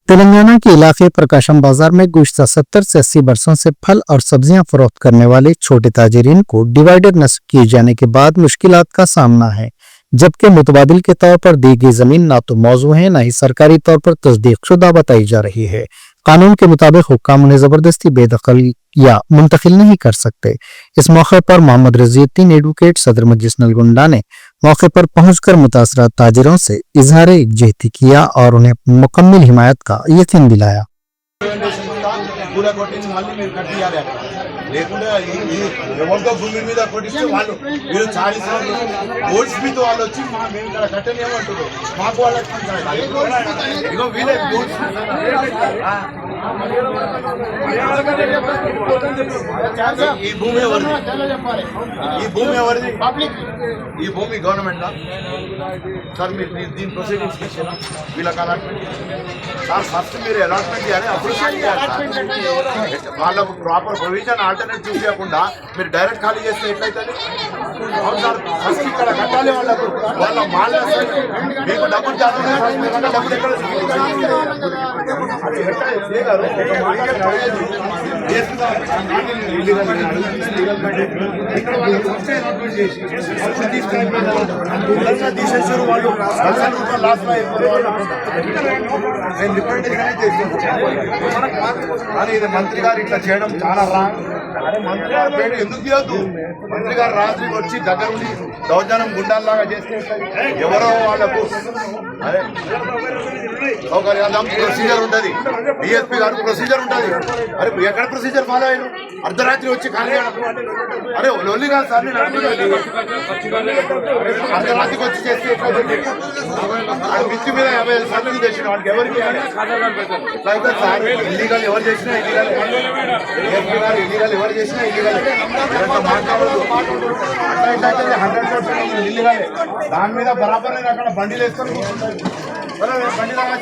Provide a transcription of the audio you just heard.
तेलंगाना के इलाके प्रकाशम बाजार में गुज़श्ता 70 से 80 बरसों से फल और सब्जियां फरोख्त करने वाले छोटे ताजिरीन को डिवाइडर नस्ब किए जाने के बाद मुश्किलात का सामना है, जबकि मुतबादिल के तौर पर दी गई जमीन ना तो मौजू है न ही सरकारी तौर पर तस्दीक शुदा बताई जा रही है। कानून के मुताबिक हुक्काम उन्हें जबरदस्ती बेदखल या मुंतकिल नहीं कर सकते। इस मौके पर मोहम्मद रजीउद्दीन एडवोकेट सदर मजलिस नलगोंडा ने मौके पर पहुंचकर मुतासरा ताजिरों से इजहार यकजहती किया और उन्हें मुकम्मल हिमायत का यकीन दिलाया। లేకుండా ఎవరితో భూమి మీద కొట్టించి వాళ్ళు వీళ్ళు చాలిస్తారు గోల్డ్స్ మీద వాళ్ళు వచ్చి మేము ఇక్కడ కట్టనేమంటారు మాకు వాళ్ళకి ఇగో వీళ్ళే గోల్డ్స్ ఈ భూమి ఎవరిది ఈ భూమి ఎవరిది పబ్లిక్ ఈ భూమి గవర్నమెంట్ సార్ మీరు దీని ప్రొసీడింగ్స్ ఇచ్చారా వీళ్ళకి అలాట్మెంట్ సార్ ఫస్ట్ మీరు అలాట్మెంట్ చేయాలి అప్పుడు వాళ్ళకు ప్రాపర్ ప్రొవిజన్ ఆల్టర్నేట్ చూపించకుండా మీరు డైరెక్ట్ ఖాళీ చేస్తే ఎట్లయితుంది? అవును సార్, ఫస్ట్ ఇక్కడ కట్టాలి వాళ్ళకు వాళ్ళ మాల మీకు డబ్బులు డబ్బులు ఎక్కడ తీసేసారు వాళ్ళు లాస్ట్ నేను రిప్రజెంటేషన్ చేస్తాను కానీ ఇది మంత్రి గారు ఇట్లా చేయడం చాలా రాంగ్. అరే మంత్రి గారు పేరు ఎందుకు తీయద్దు? మంత్రి గారు రాత్రికి వచ్చి దగ్గర ఉండి దౌర్జన్యం గుండాల్లాగా చేస్తే ఎవరో వాళ్ళకు అరే ప్రొసీజర్ ఉంటుంది, డిఎస్పీ గారు ప్రొసీజర్ ఉంటుంది. అరే ఎక్కడ ప్రొసీజర్ ఫాలో అయ్యారు? అర్ధరాత్రి వచ్చి ఖాళీ అరే లొల్లి కాదు సార్, నేను అర్ధరాత్రికి వచ్చి చేస్తే మిత్తి మీద 50 సంతకం చేసిన వాళ్ళకి ఎవరికి సార్ ఇల్లీగల్ ఎవరు చేసినా ఇల్లీగల్, డిఎస్పీ గారు ఇల్లీగల్ ఎవరు చేసినా ఇల్లీగల్ మాట్లాడదు. అట్లా ఇట్లా 100% ఇల్లీగల్. దాని మీద బరాబర్ నేను అక్కడ బండిలు వేసుకొని బండి లాగా